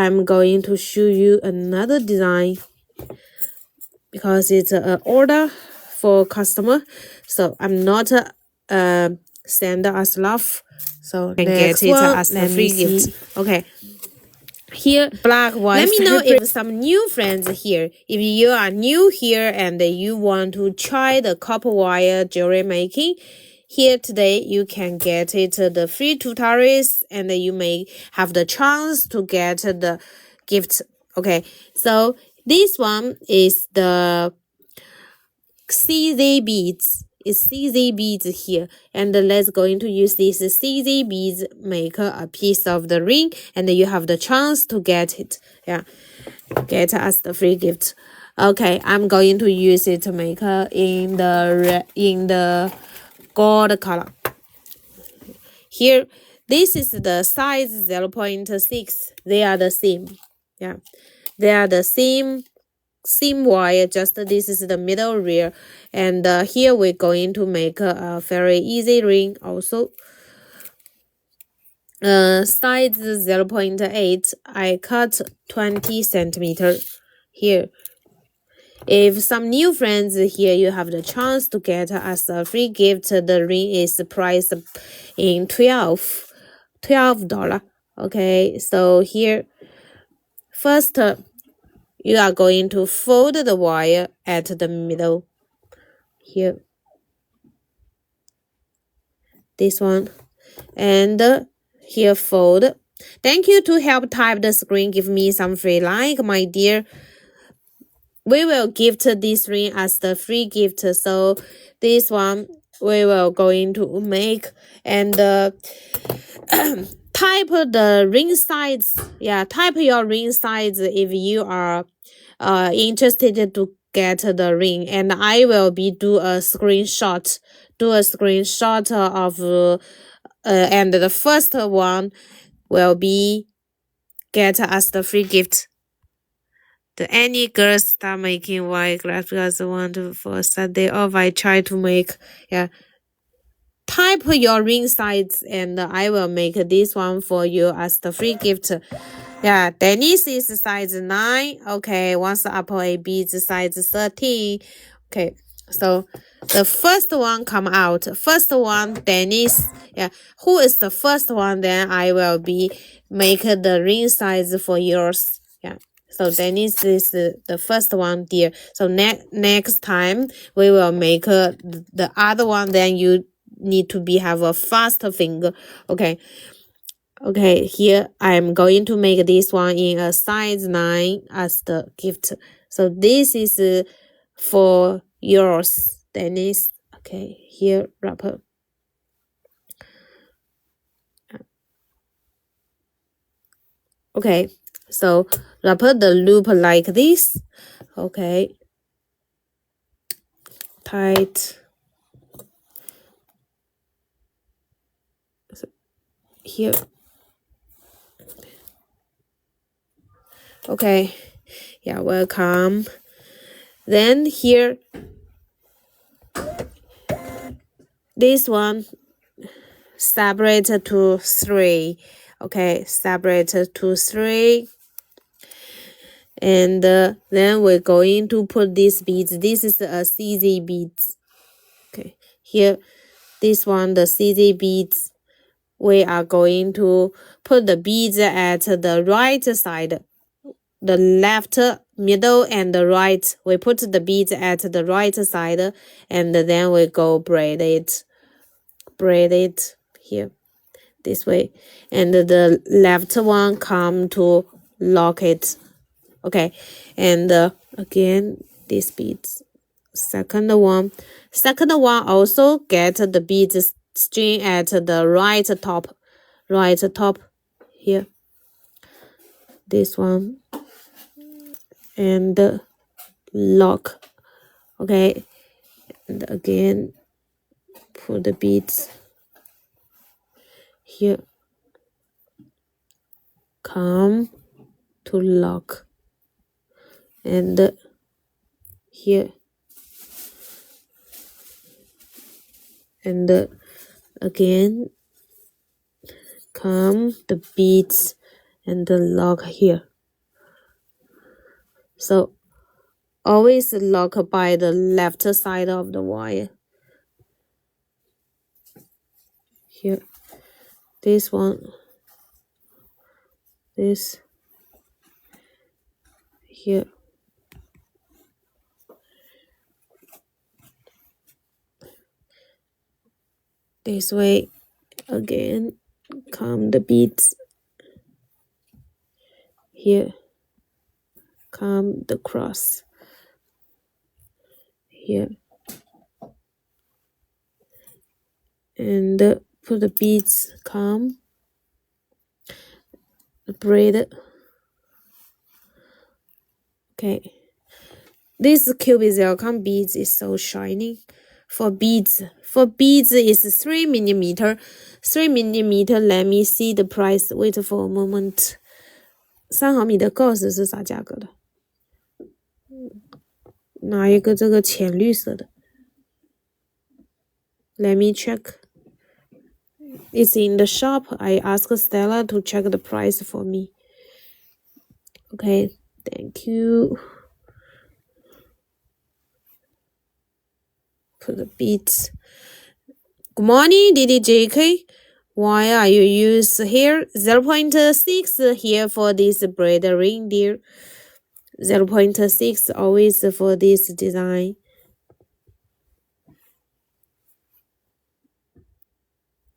I'm going to show you another design because it's an order for customer. So I'm not send as love. So and get it as a free gift. Okay. Here, black one. Let me know if some new friends here. If you are new here and you want to try the copper wire jewelry making, here today you can get it the free tutorials and you may have the chance to get the gift. Okay, so this one is the CZ beads. It's CZ beads here, and let's going to use this CZ beads make a piece of the ring, and you have the chance to get it. Yeah, get as the free gift. Okay, I'm going to use it to make in the gold color. Here, this is the size 0.6. They are the same. Yeah, they are the same wire, just this is the middle rear, and here we're going to make a very easy ring also. Size 0.8. I cut 20 centimeter here. If some new friends here, you have the chance to get as a free gift. The ring is priced in $12. Okay, so here first you are going to fold the wire at the middle here, this one, and here fold. Thank you to help type the screen, give me some free like, my dear. We will gift this ring as the free gift, so this one we will going to make and type the ring size. Yeah, type your ring size if you are interested to get the ring, and I will do a screenshot of and the first one will be get as the free gift. Any girls start making white glass because for Sunday off I try to make. Yeah, type your ring size and I will make this one for you as the free gift. Yeah, Dennis is size 9. Okay, once Apple AB is size 13. Okay, so the first one come out. First one, Dennis. Yeah, who is the first one? Then I will make the ring size for yours. Yeah. So Dennis is the first one, dear. So next time we will make the other one. Then you need to have a fast finger. Okay. Okay, here I'm going to make this one in a size 9 as the gift. So this is for yours, Dennis. Okay, here wrapper. Okay, so wrapper the loop like this. Okay, tight. So here. Okay, yeah, welcome. Then here, this one separate to 3. Okay, separate to 3. And then we're going to put these beads. This is a CZ beads. Okay, here, this one, the CZ beads. We are going to put the beads at the right side. The left, middle, and the right. We put the beads at the right side, and then we go braid it here, this way. And the left one come to lock it. Okay, and again, these beads. Second one also get the beads string at the right top here. This one. And lock. Okay, and again put the beads here, come to lock, and here, and again come the beads and the lock here. So always lock by the left side of the wire. Here, this one, this, here. This way again, come the beads. Here, come the cross. Here. And put the beads, come, braid. Okay. This cubic zircon beads is so shiny. For beads is 3 millimeter. 3 millimeter. Let me see the price. Wait for a moment. 3毫米的 gauze 是啥价格的？拿一个这个浅绿色的。Let me check. It's in the shop. I asked Stella to check the price for me. Okay, thank you. Put the beads. Good morning, DDJK. Why are you use here 0.6 here for this braid ring, dear? 0.6 always for this design.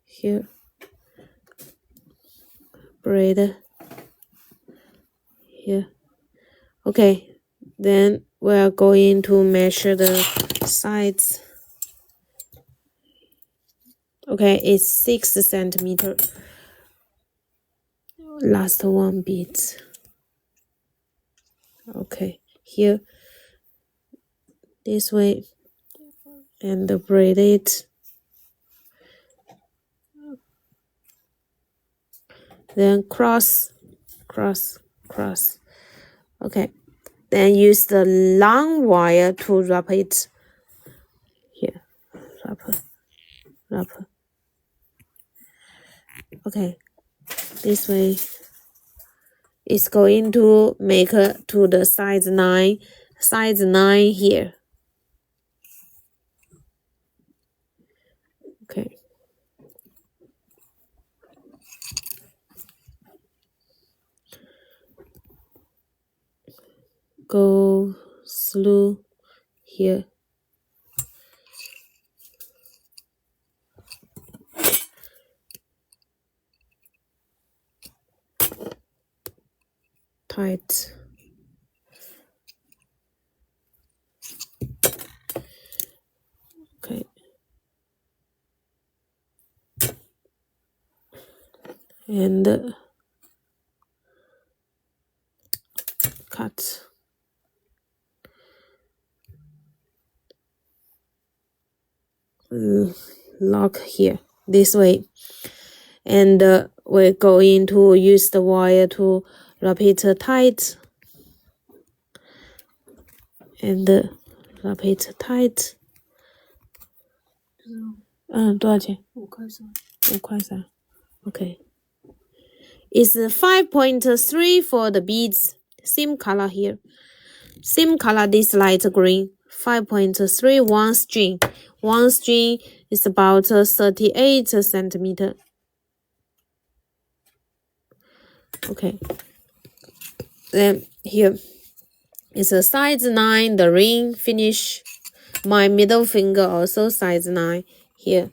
Here. Braid. Here. Okay. Then we're going to measure the sides. Okay, it's 6 centimeter. Last one beads. Okay, here, this way, and braid it. Then cross, cross, cross. Okay, then use the long wire to wrap it. Here, wrap. Okay, this way. It's going to make to the size 9 here. Okay. Go slow here. Tight. Okay. And cut. Lock here this way, and we're going to use the wire to wrap it tight, and wrap it tight. 多少钱？5块3。5块3。Okay. It's 5.3 for the beads. Same color here. Same color, this light green. 5.3, one string. One string is about 38 centimeter. Okay. Then here is a size 9, the ring finish. My middle finger also size 9 here.